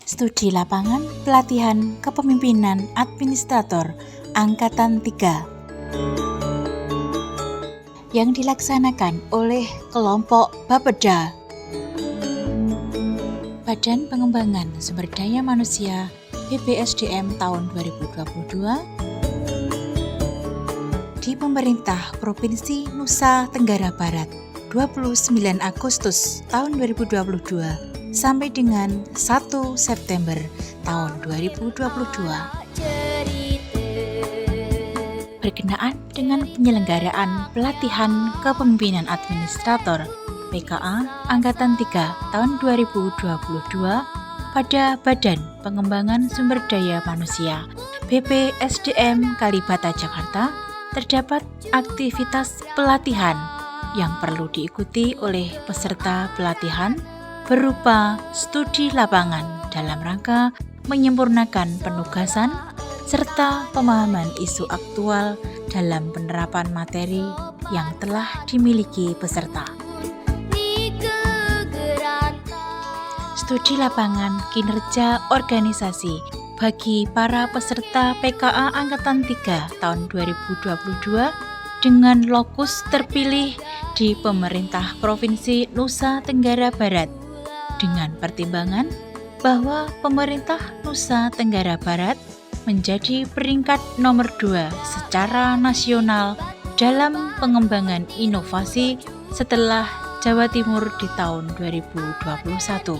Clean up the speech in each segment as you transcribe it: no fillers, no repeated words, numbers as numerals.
Studi lapangan pelatihan kepemimpinan administrator Angkatan 3 yang dilaksanakan oleh kelompok Bapeda Badan Pengembangan Sumber Daya Manusia BPSDM tahun 2022 di Pemerintah Provinsi Nusa Tenggara Barat 29 Agustus tahun 2022 sampai dengan 1 September tahun 2022 berkenaan dengan penyelenggaraan pelatihan kepemimpinan administrator PKA Angkatan 3 tahun 2022 pada Badan Pengembangan Sumber Daya Manusia BPSDM Kalibata Jakarta terdapat aktivitas pelatihan yang perlu diikuti oleh peserta pelatihan berupa studi lapangan dalam rangka menyempurnakan penugasan serta pemahaman isu aktual dalam penerapan materi yang telah dimiliki peserta. Studi lapangan kinerja organisasi bagi para peserta PKA Angkatan 3 tahun 2022 dengan lokus terpilih di Pemerintah Provinsi Nusa Tenggara Barat dengan pertimbangan bahwa Pemerintah Nusa Tenggara Barat menjadi peringkat nomor 2 secara nasional dalam pengembangan inovasi setelah Jawa Timur di tahun 2021.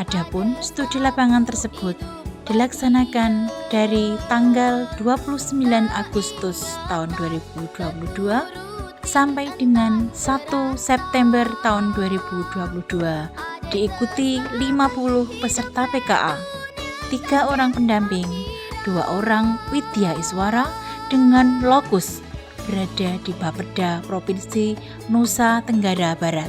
Adapun studi lapangan tersebut dilaksanakan dari tanggal 29 Agustus tahun 2022 sampai dengan 1 September tahun 2022. Diikuti 50 peserta PKA, 3 orang pendamping, 2 orang widya iswara dengan lokus berada di Bapeda Provinsi Nusa Tenggara Barat.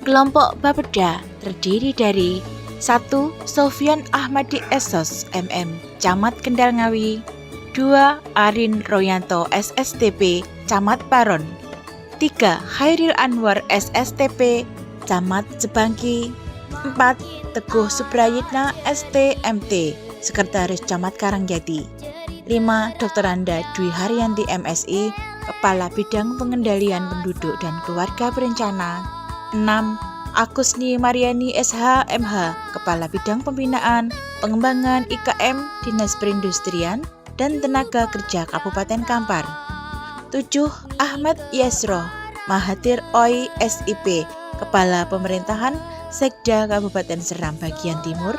Kelompok Bapeda terdiri dari 1. Sofyan Ahmadi Esos MM, Camat Kendal Ngawi. 2. Arin Royanto SSTP, Camat Paron. 3. Hairil Anwar SSTP, Camat Jebangki. 4. Teguh Suprayitna STMT, Sekretaris Camat Karangjati. 5. Dr. Anda Dwi Haryanti MSI, Kepala Bidang Pengendalian Penduduk dan Keluarga Berencana. 6. Agusni Mariani SH MH, Kepala Bidang Pembinaan Pengembangan IKM Dinas Perindustrian dan Tenaga Kerja Kabupaten Kampar. 7. Ahmad Yasro Mahathir OI SIP, Kepala Pemerintahan Sekda Kabupaten Seram Bagian Timur.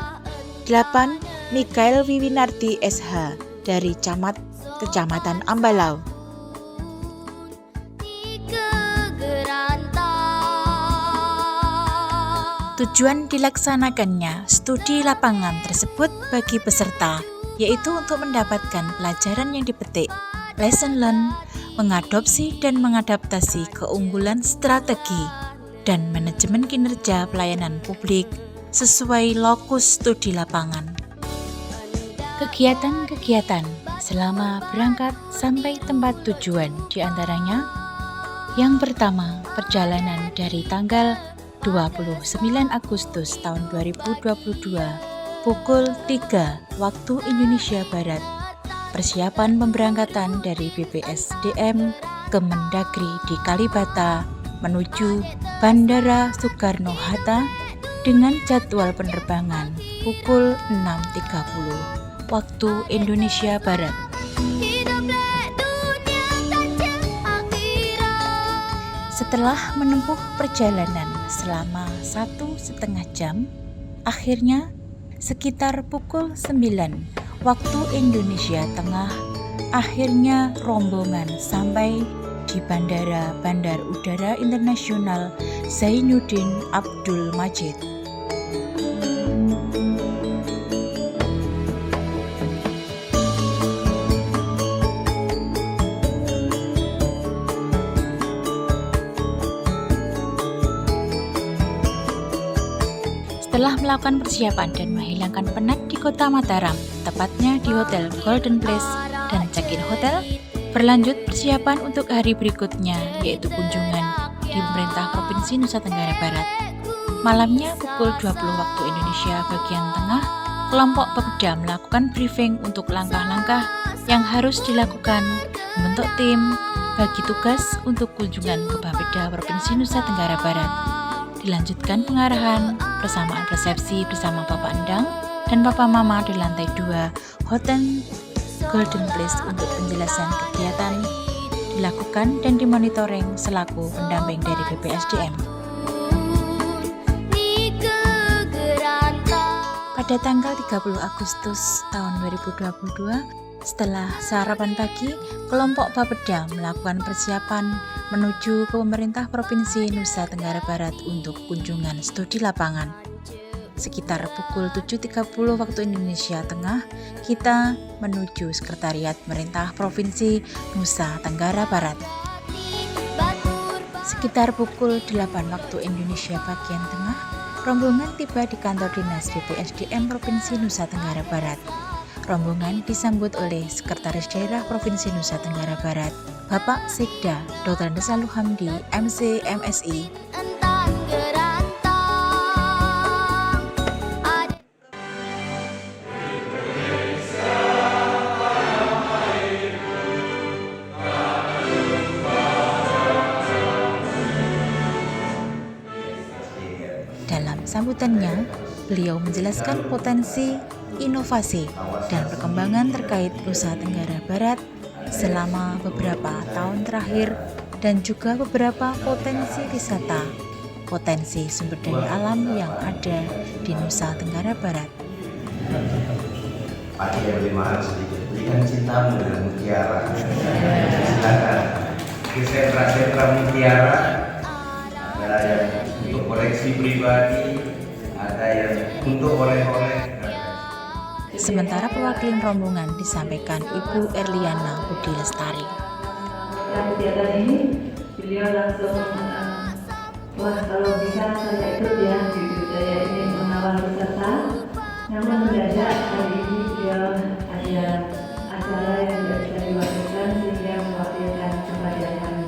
8. Mikael Wiwinarti SH dari Kecamatan Ambalau. Tujuan dilaksanakannya studi lapangan tersebut bagi peserta yaitu untuk mendapatkan pelajaran yang dipetik, lesson learn, mengadopsi dan mengadaptasi keunggulan strategi dan manajemen kinerja pelayanan publik sesuai lokus studi lapangan. Kegiatan-kegiatan selama berangkat sampai tempat tujuan diantaranya: yang pertama, perjalanan dari tanggal 29 Agustus tahun 2022 pukul 3 waktu Indonesia Barat. Persiapan pemberangkatan dari BPSDM ke Mendagri di Kalibata menuju Bandara Soekarno-Hatta dengan jadwal penerbangan pukul 6.30 waktu Indonesia Barat. Setelah menempuh perjalanan selama 1,5 jam, akhirnya sekitar pukul 9 waktu Indonesia Tengah, akhirnya rombongan sampai di Bandar Udara Internasional Zainuddin Abdul Majid. Setelah melakukan persiapan dan menghilangkan penat di kota Mataram, tepatnya di Hotel Golden Place dan check-in hotel, Berlanjut persiapan untuk hari berikutnya, yaitu kunjungan di pemerintah Provinsi Nusa Tenggara Barat. Malamnya pukul 20 waktu Indonesia bagian tengah, kelompok Bapeda melakukan briefing untuk langkah-langkah yang harus dilakukan, membentuk tim, bagi tugas untuk kunjungan ke Bapeda Provinsi Nusa Tenggara Barat. Dilanjutkan pengarahan, persamaan resepsi bersama Bapak Endang dan Bapak Mama di lantai 2 Hotel Golden Place untuk penjelasan kegiatan dilakukan dan dimonitoring selaku pendamping dari BPSDM. Pada tanggal 30 Agustus tahun 2022, setelah sarapan pagi, kelompok Bapeda melakukan persiapan menuju ke pemerintah Provinsi Nusa Tenggara Barat untuk kunjungan studi lapangan. Sekitar pukul 7.30 waktu Indonesia Tengah, kita menuju Sekretariat Pemerintah Provinsi Nusa Tenggara Barat. Sekitar pukul 8 waktu Indonesia bagian tengah, rombongan tiba di kantor dinas BPSDM Provinsi Nusa Tenggara Barat. Rombongan disambut oleh Sekretaris Daerah Provinsi Nusa Tenggara Barat, Bapak Sekda Dr. Desalu Hamdi, MC MSI. Dalam sambutannya, beliau menjelaskan potensi, inovasi, dan perkembangan terkait Nusa Tenggara Barat selama beberapa tahun terakhir dan juga beberapa potensi wisata, potensi sumber daya alam yang ada di Nusa Tenggara Barat. Pagi yang lebih mahal sedikit, berikan cintamu dengan mutiara. Silakan ke sentra-sentra mutiara. Ada yang untuk koleksi pribadi, ada yang untuk oleh-oleh. Sementara perwakilan rombongan disampaikan Ibu Erliana Budi Lestari. Kegiatan ini beliau langsung wah kalau bisa saya ikut ya, gitu. Saya ingin mengawal peserta. Namun mendadak hari ini beliau ada acara yang tidak bisa diwakilkan sehingga mewakilkan kepada kami.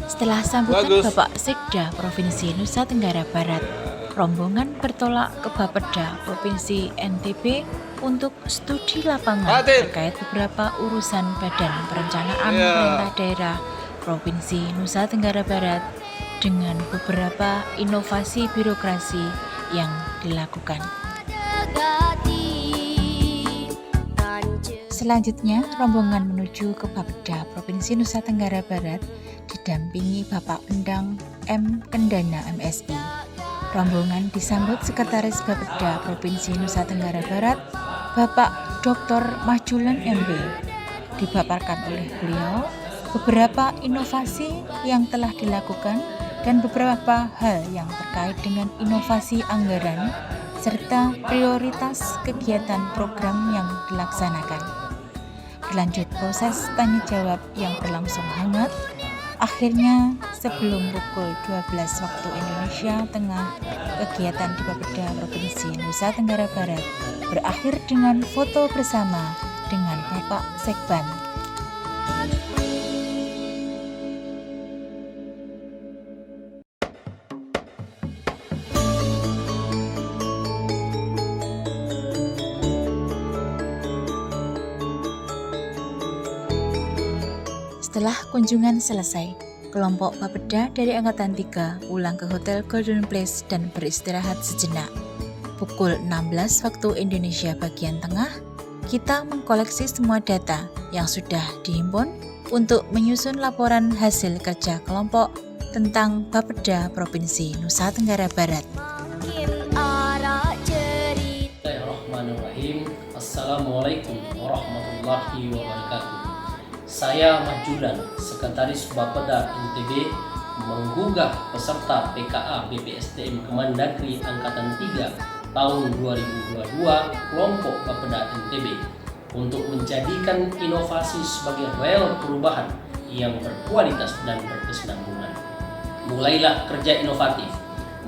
Setelah sambutan Bapak Sekda Provinsi Nusa Tenggara Barat, rombongan bertolak ke Bapeda Provinsi NTB untuk studi lapangan terkait beberapa urusan Badan Perencanaan Pemerintah Daerah Provinsi Nusa Tenggara Barat dengan beberapa inovasi birokrasi yang dilakukan. Selanjutnya, rombongan menuju ke Bapeda Provinsi Nusa Tenggara Barat didampingi Bapak Endang M. Kendana MSI. Rombongan disambut Sekretaris Bapeda Provinsi Nusa Tenggara Barat, Bapak Dr. Majulan MB. Dipaparkan oleh beliau beberapa inovasi yang telah dilakukan dan beberapa hal yang terkait dengan inovasi anggaran serta prioritas kegiatan program yang dilaksanakan. Berlanjut proses tanya jawab yang berlangsung hangat. Akhirnya, sebelum pukul 12 waktu Indonesia Tengah, kegiatan di Bapeda Provinsi Nusa Tenggara Barat berakhir dengan foto bersama dengan Bapak Sekban. Setelah kunjungan selesai, kelompok Bapeda dari Angkatan 3 pulang ke Hotel Golden Place dan beristirahat sejenak. Pukul 16 waktu Indonesia bagian tengah, kita mengkoleksi semua data yang sudah dihimpun untuk menyusun laporan hasil kerja kelompok tentang Bapeda Provinsi Nusa Tenggara Barat. Bismillahirrahmanirrahim. Assalamualaikum warahmatullahi wabarakatuh. Saya Majulan, Sekretaris Bapeda NTB, menggugah peserta PKA BPSDM Kemendagri Angkatan 3 tahun 2022 kelompok Bapeda NTB untuk menjadikan inovasi sebagai rel perubahan yang berkualitas dan berkesinambungan. Mulailah kerja inovatif,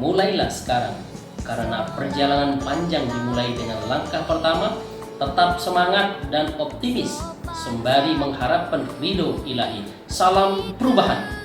mulailah sekarang, karena perjalanan panjang dimulai dengan langkah pertama. Tetap semangat dan optimis, sembari mengharapkan ridho ilahi. Salam perubahan.